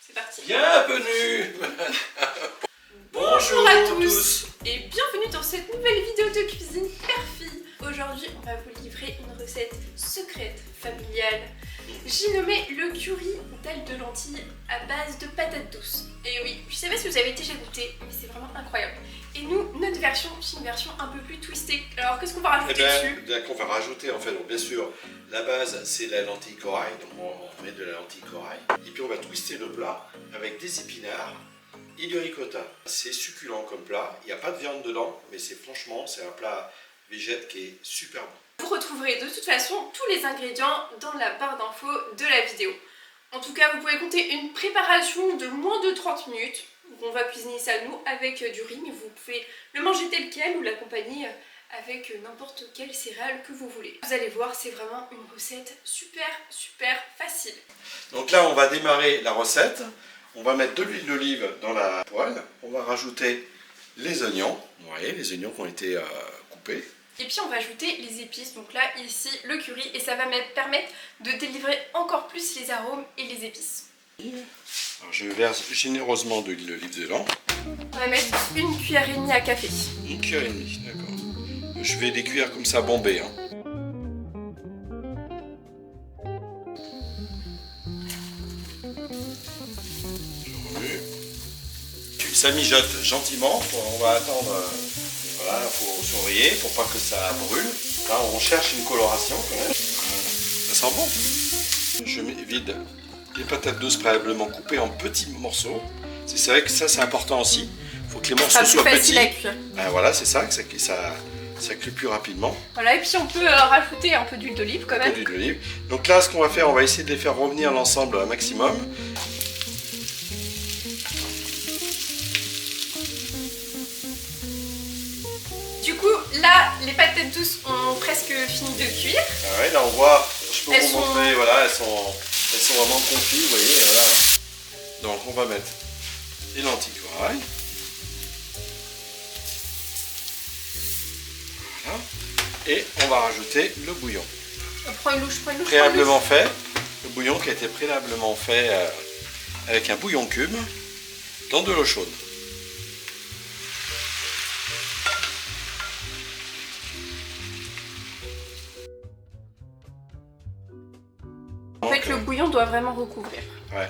C'est parti. Bienvenue. Bonjour à tous et bienvenue dans cette nouvelle vidéo de cuisine Père-Fille. Aujourd'hui, on va vous livrer une recette secrète, familiale. J'ai nommé le curry d'ailes de lentilles à base de patates douces. Et oui, je sais pas si vous avez déjà goûté, mais c'est vraiment incroyable. Et nous, notre version, c'est une version un peu plus twistée. Alors, qu'est-ce qu'on va rajouter dessus? Bien qu'on va rajouter, en fait, donc bien sûr, la base, c'est la lentille corail. Donc, on met de la lentille corail. Et puis, on va twister le plat avec des épinards et du ricotta. C'est succulent comme plat. Il n'y a pas de viande dedans, mais franchement, c'est un plat végète qui est super bon. Vous retrouverez de toute façon tous les ingrédients dans la barre d'infos de la vidéo. En tout cas, vous pouvez compter une préparation de moins de 30 minutes. On va cuisiner ça nous avec du riz, mais vous pouvez le manger tel quel ou l'accompagner avec n'importe quelle céréale que vous voulez. Vous allez voir, c'est vraiment une recette super facile. Donc là, on va démarrer la recette. On va mettre de l'huile d'olive dans la poêle. On va rajouter les oignons. Vous voyez, les oignons qui ont été coupés. Et puis on va ajouter les épices, donc là ici le curry, et ça va me permettre de délivrer encore plus les arômes et les épices. Alors je verse généreusement de l'huile d'olive dedans. On va mettre une cuillère et demie à café. Une cuillère et demie, d'accord. Je vais les cuire comme ça bombés. Hein. Je remue. Ça mijote gentiment. On va attendre. Voilà, il faut surveiller pour pas que ça brûle. Là, on cherche une coloration quand même. Ça sent bon. Je vide les patates douces préalablement coupées en petits morceaux. C'est vrai que ça, c'est important aussi. Il faut que les morceaux soient petits. À cuire. Ben voilà, c'est ça, ça cuit plus rapidement. Voilà, et puis on peut rajouter un peu d'huile d'olive quand même. Un peu d'huile d'olive. Donc là, ce qu'on va faire, on va essayer de les faire revenir l'ensemble un maximum. Du coup, là, les patates douces ont presque fini de cuire. Ah ouais, là on voit, je peux vous montrer, voilà, elles sont vraiment confites, vous voyez, voilà. Donc on va mettre les lentilles corail. Voilà. Et on va rajouter le bouillon. Prends une louche. Préalablement fait, le bouillon qui a été préalablement fait avec un bouillon cube dans de l'eau chaude. En fait, le bouillon doit vraiment recouvrir. Ouais.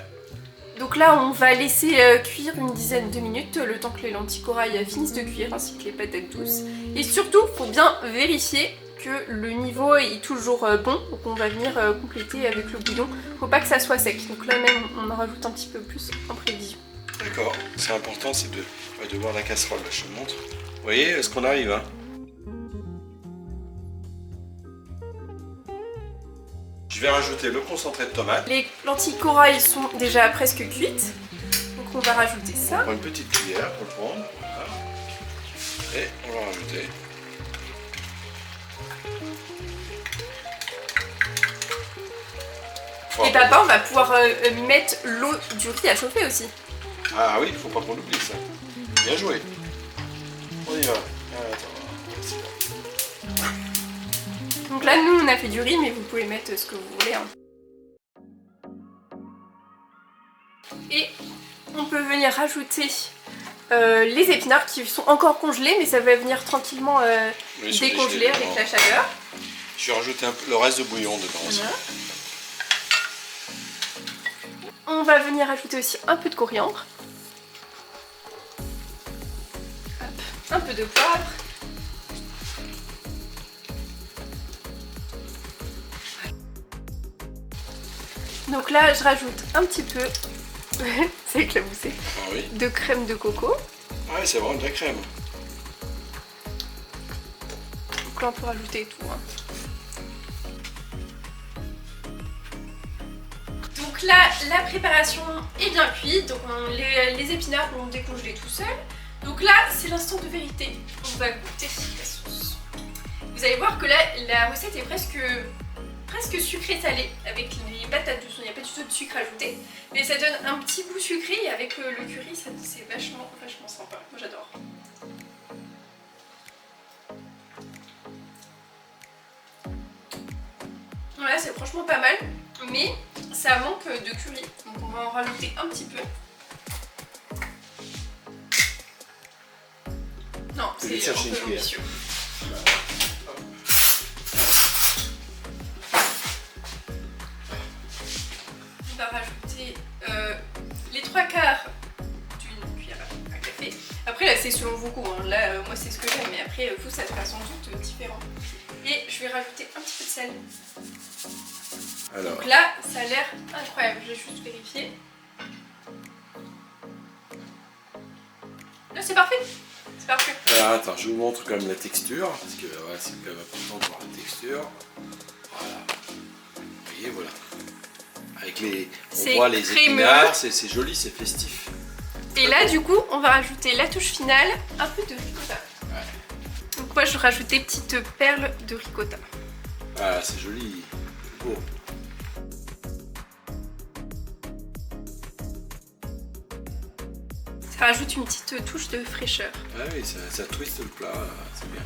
Donc là, on va laisser cuire une dizaine de minutes, le temps que les lentilles corail finissent de cuire, ainsi que les patates douces. Et surtout, il faut bien vérifier que le niveau est toujours bon. Donc on va venir compléter avec le bouillon. Faut pas que ça soit sec. Donc là même, on en rajoute un petit peu plus en prévision. D'accord. C'est important, c'est de voir la casserole. Là, je te montre. Vous voyez, est-ce qu'on arrive, hein? Je vais rajouter le concentré de tomate. Les lentilles corail sont déjà presque cuites. Donc on va rajouter ça. On prend une petite cuillère pour le prendre. Voilà. Et on va rajouter. Et papa, on va pouvoir mettre l'eau du riz à chauffer aussi. Ah oui, il ne faut pas qu'on oublie ça. Bien joué. On y va. Donc là, nous, on a fait du riz, mais vous pouvez mettre ce que vous voulez. Hein. Et on peut venir rajouter les épinards qui sont encore congelés, mais ça va venir tranquillement décongeler avec la chaleur. Je vais rajouter le reste de bouillon dedans aussi. Voilà. On va venir ajouter aussi un peu de coriandre. Hop. Un peu de poivre. Donc là, je rajoute un petit peu, c'est éclaboussé, de crème de coco. Ah oui, c'est vraiment de la crème. Donc là, on peut rajouter tout. Hein. Donc là, la préparation est bien cuite. Donc les épinards vont décongeler tout seuls. Donc là, c'est l'instant de vérité. On va goûter la sauce. Vous allez voir que là, la recette est presque sucré-salé avec les patates douces. Il n'y a pas du tout de sucre ajouté, mais ça donne un petit goût sucré et avec le curry, c'est vachement sympa. Moi j'adore. Voilà, c'est franchement pas mal, mais ça manque de curry, donc on va en rajouter un petit peu. Non, c'est un peu ambitieux. On va rajouter les 3/4 d'une cuillère à café. Après là c'est selon vos goûts, hein. Là moi c'est ce que j'aime, mais après vous ça sera sans doute différent. Et je vais rajouter un petit peu de sel. Alors. Donc là ça a l'air incroyable, je vais juste vérifier. Là c'est parfait. C'est parfait. Alors attends, je vous montre quand même la texture, parce que voilà, c'est quand même important de voir la texture. Voilà. Vous voyez, voilà. Avec les, on voit les épinards, c'est joli, c'est festif. Et là du coup on va rajouter la touche finale, un peu de ricotta. Ouais. Donc moi je rajoute des petites perles de ricotta. Ah c'est joli, beau. Ça rajoute une petite touche de fraîcheur. Ah oui, ça twiste le plat, c'est bien.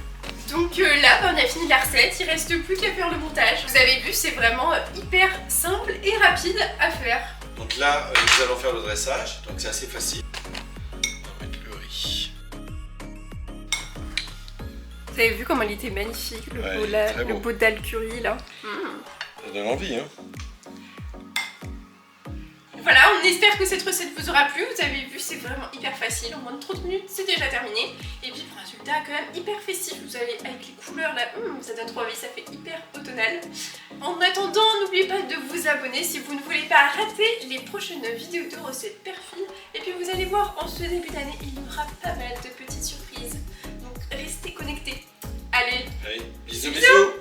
Donc là, on a fini la recette, il reste plus qu'à faire le montage. Vous avez vu, c'est vraiment hyper simple et rapide à faire. Donc là, nous allons faire le dressage, donc c'est assez facile. On va mettre le riz. Vous avez vu comment il était magnifique, le beau dal curry là. Ça donne envie, hein. Voilà, on espère que cette recette vous aura plu. Vous avez vu, c'est vraiment hyper facile. En moins de 30 minutes, c'est déjà terminé. Et puis, le résultat quand même hyper festif. Vous avez, avec les couleurs là, ça donne trop envie, ça fait hyper automnal. En attendant, n'oubliez pas de vous abonner si vous ne voulez pas rater les prochaines vidéos de recettes perfiles. Et puis, vous allez voir, en ce début d'année, il y aura pas mal de petites surprises. Donc, restez connectés. Allez, bisous, bisous.